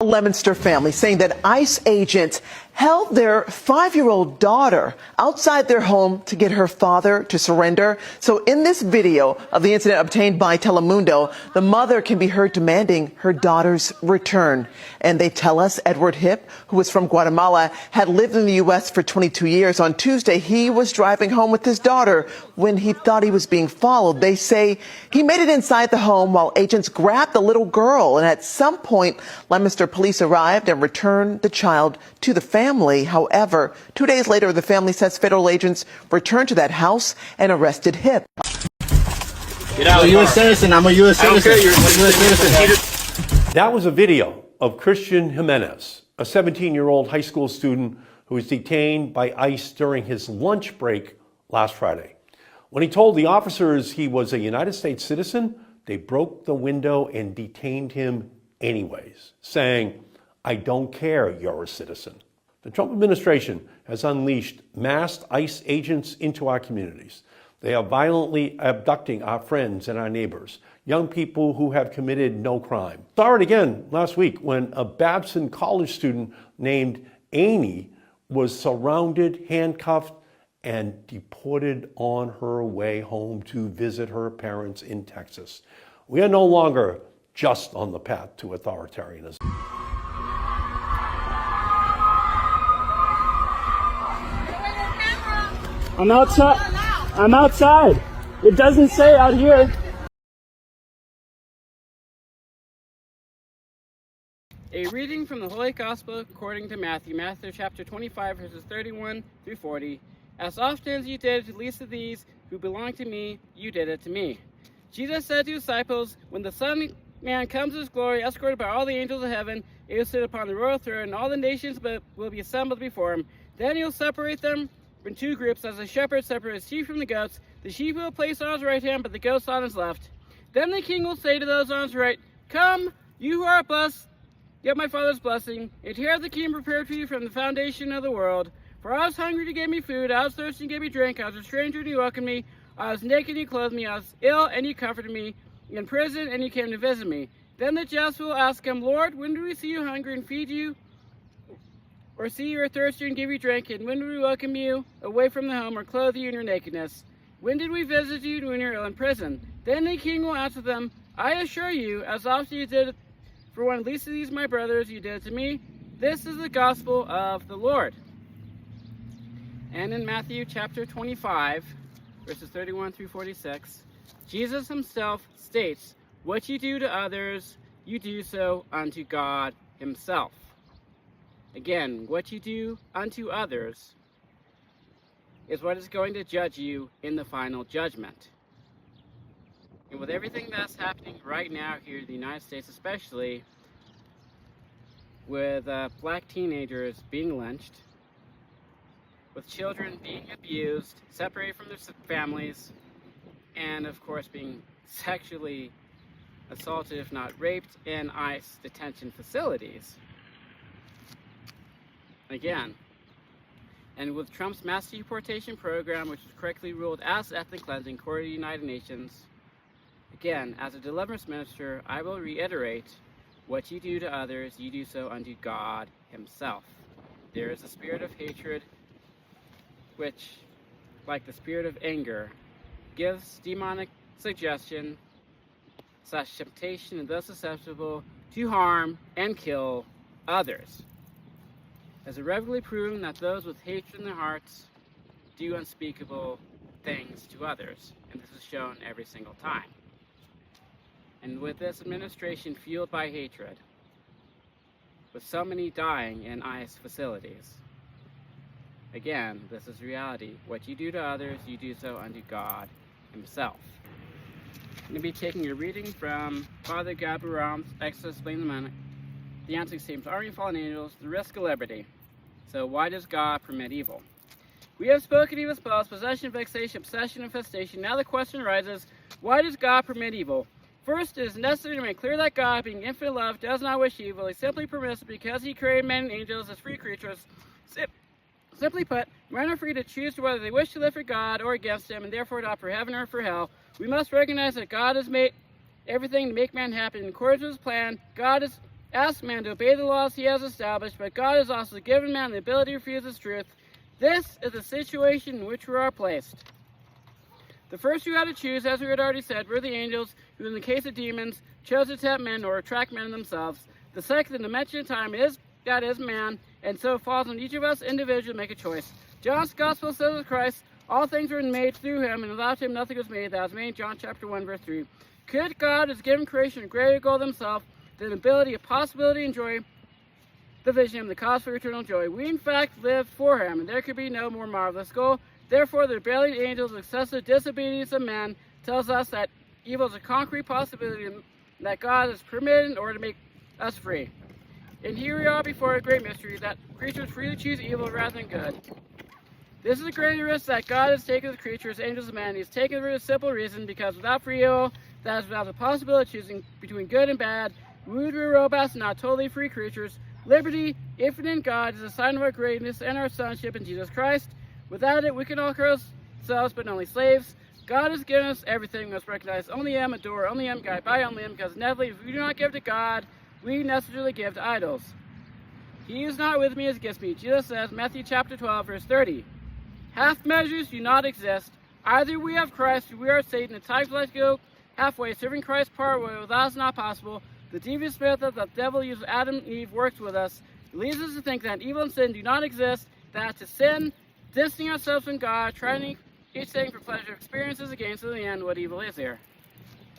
Leominster family saying that ICE agents held their 5-year-old daughter outside their home to get her father to surrender. So in this video of the incident obtained by Telemundo, the mother can be heard demanding her daughter's return. And they tell us Edward Hip, who is from Guatemala, had lived in the U.S. for 22 years. On Tuesday, he was driving home with his daughter when he thought he was being followed. They say he made it inside the home while agents grabbed the little girl. And at some point, Leominster police arrived and returned the child to the family. However, 2 days later, the family says federal agents returned to that house and arrested Hip. Get out. You're a U.S. citizen. I'm a U.S. citizen. You're a U.S. citizen. That was a video of Christian Jimenez, a 17-year-old high school student who was detained by ICE during his lunch break last Friday. When he told the officers he was a United States citizen, they broke the window and detained him anyways, saying, "I don't care, you're a citizen." The Trump administration has unleashed masked ICE agents into our communities. They are violently abducting our friends and our neighbors, young people who have committed no crime. Saw it again last week when a Babson college student named Amy was surrounded, handcuffed, and deported on her way home to visit her parents in Texas. We are no longer just on the path to authoritarianism. I'm outside. I'm outside. It doesn't say out here. A reading from the Holy Gospel according to Matthew. Matthew chapter 25, verses 31 through 40. As often as you did it to the least of these who belong to me, you did it to me. Jesus said to his disciples, when the Son of Man comes in his glory, escorted by all the angels of heaven, he will sit upon the royal throne, and all the nations will be assembled before him. Then he will separate them in two groups, as a shepherd separates sheep from the goats. The sheep will place on his right hand, but the goats on his left. Then the king will say to those on his right, come, you who are blessed, get my Father's blessing. And here the kingdom prepared for you from the foundation of the world. For I was hungry, to give me food. I was thirsty, to give me drink. I was a stranger, and you welcomed me. I was naked, and you clothed me. I was ill, and you comforted me. In prison, and you came to visit me. Then the just will ask him, Lord, when did we see you hungry and feed you? Or see you are thirsty and give you drink? And when did we welcome you away from the home, or clothe you in your nakedness? When did we visit you when you were ill in prison? Then the king will answer them, I assure you, as often as you did it for one of least of these my brothers, you did it to me. This is the gospel of the Lord. And in Matthew chapter 25, verses 31 through 46, Jesus himself states, what you do to others, you do so unto God himself. Again, what you do unto others is what is going to judge you in the final judgment. And with everything that's happening right now here in the United States, especially with black teenagers being lynched, with children being abused, separated from their families, and of course being sexually assaulted, if not raped, in ICE detention facilities. Again, and with Trump's mass deportation program, which is correctly ruled as ethnic cleansing according to the United Nations, again, as a deliverance minister, I will reiterate, what you do to others, you do so unto God himself. There is a spirit of hatred, which, like the spirit of anger, gives demonic suggestion, / temptation, and thus susceptible to harm and kill others. As irrevocably proven that those with hatred in their hearts do unspeakable things to others, and this is shown every single time. And with this administration fueled by hatred, with so many dying in ICE facilities, again, this is reality. What you do to others, you do so unto God himself. I'm going to be taking a reading from Father Gabriel's Exodus Explain the Minute. The answer seems, are you fallen angels, the risk of liberty? So why does God permit evil? We have spoken evil's boast, possession, vexation, obsession, infestation. Now the question arises, why does God permit evil? First, it is necessary to make clear that God, being infinite love, does not wish evil. He simply permits it because he created men and angels as free creatures. Simply put, men are free to choose whether they wish to live for God or against him, and therefore to opt for heaven or for hell. We must recognize that God has made everything to make man happy in accordance with his plan. God is asked man to obey the laws he has established, but God has also given man the ability to refuse his truth. This is the situation in which we are placed. The first who had to choose, as we had already said, were the angels, who in the case of demons, chose to tempt men or attract men themselves. The second dimension of time is man, and so it falls on each of us individually to make a choice. John's Gospel says of Christ, all things were made through him, and without him nothing was made that was made. John chapter 1, verse 3. Could God has given creation a greater goal than himself, the ability, a possibility, and joy, the vision of the cause for eternal joy? We in fact live for him, and there could be no more marvelous goal. Therefore, the rebellion of angels, excessive disobedience of man, tells us that evil is a concrete possibility and that God has permitted in order to make us free. And here we are before a great mystery, that creatures freely choose evil rather than good. This is a great risk that God has taken with creatures, angels, and man. He has taken it for a simple reason, because without free will, that is without the possibility of choosing between good and bad, we would be robots and not totally free creatures. Liberty, infinite in God, is a sign of our greatness and our sonship in Jesus Christ. Without it, we can all call ourselves but only slaves. God has given us everything. We must recognize only him, adore only him, guide by only him, because inevitably, if we do not give to God, we necessarily give to idols. He who is not with me is against me. Jesus says, Matthew chapter 12, verse 30. Half measures do not exist. Either we have Christ or we are Satan. At times let's go halfway. Serving Christ part way with us is not possible. The devious method that the devil uses Adam and Eve works with us. It leads us to think that evil and sin do not exist, that to sin, distancing ourselves from God, trying each thing for pleasure, experiences against in the end what evil is here.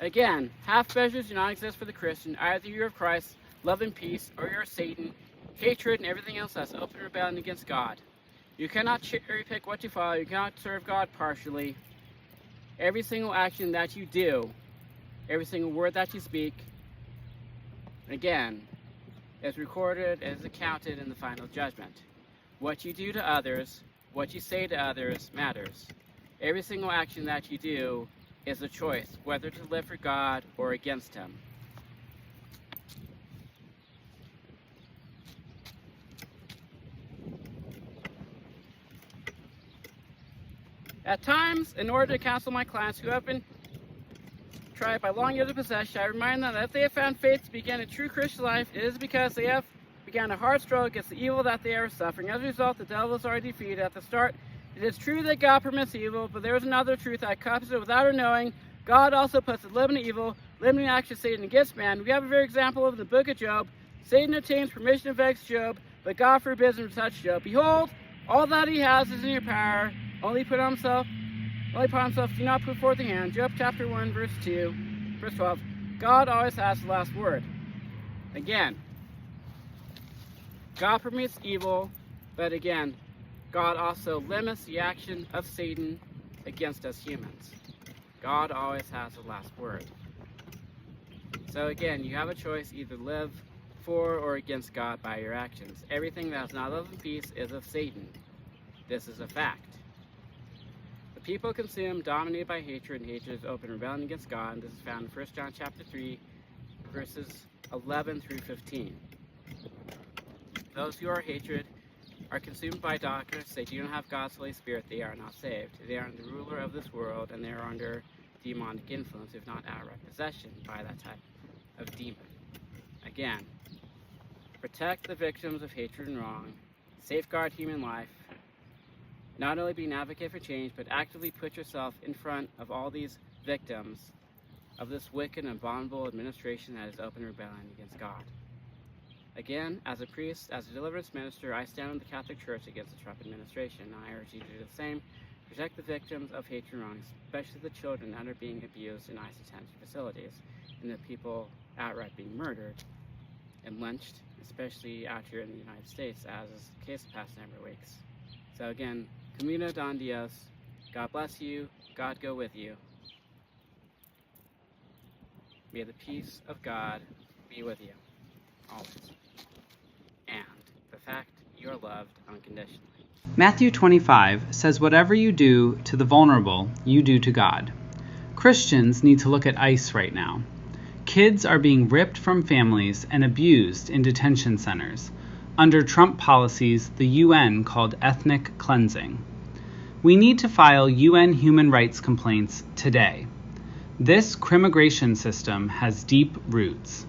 Again, half measures do not exist for the Christian. Either you're of Christ, love and peace, or you're Satan, hatred, and everything else that's open rebellion against God. You cannot cherry pick what you follow. You cannot serve God partially. Every single action that you do, every single word that you speak, again, is recorded, is accounted in the final judgment. What you do to others, what you say to others matters. Every single action that you do is a choice, whether to live for God or against him. At times, in order to counsel my clients who have been tried by long years of possession, I remind them that if they have found faith to begin a true Christian life, it is because they have began a hard struggle against the evil that they are suffering. As a result, the devil is already defeated. At the start, it is true that God permits evil, but there is another truth that accompanies it without our knowing. God also puts a limit to evil, limiting action of Satan against man. We have a very example of the book of Job. Satan obtains permission to vex Job, but God forbids him to touch Job. Behold, all that he has is in your power. Only put on himself, do not put forth the hand. Job chapter 1, verse 2, verse 12. God always has the last word. Again, God permits evil, but again, God also limits the action of Satan against us humans. God always has the last word. So again, you have a choice, either live for or against God by your actions. Everything that is not love and peace is of Satan. This is a fact. The people consumed, dominated by hatred, and hatred is open rebellion against God. And this is found in 1 John chapter 3, verses 11 through 15. Those who are hatred are consumed by darkness. They do not have God's Holy Spirit. They are not saved. They are the ruler of this world, and they are under demonic influence, if not outright possession, by that type of demon. Again, protect the victims of hatred and wrong. Safeguard human life. Not only be an advocate for change, but actively put yourself in front of all these victims of this wicked and abominable administration that is open rebellion against God. Again, as a priest, as a deliverance minister, I stand with the Catholic Church against the Trump administration. I urge you to do the same. Protect the victims of hatred and wrong, especially the children that are being abused in ICE detention facilities, and the people outright being murdered and lynched, especially out here in the United States, as is the case the past number of weeks. So again, Camino Don Dios, God bless you, God go with you. May the peace of God be with you, always. And the fact you are loved unconditionally. Matthew 25 says, whatever you do to the vulnerable, you do to God. Christians need to look at ICE right now. Kids are being ripped from families and abused in detention centers under Trump policies the UN called ethnic cleansing. We need to file UN human rights complaints today. This crimmigration system has deep roots.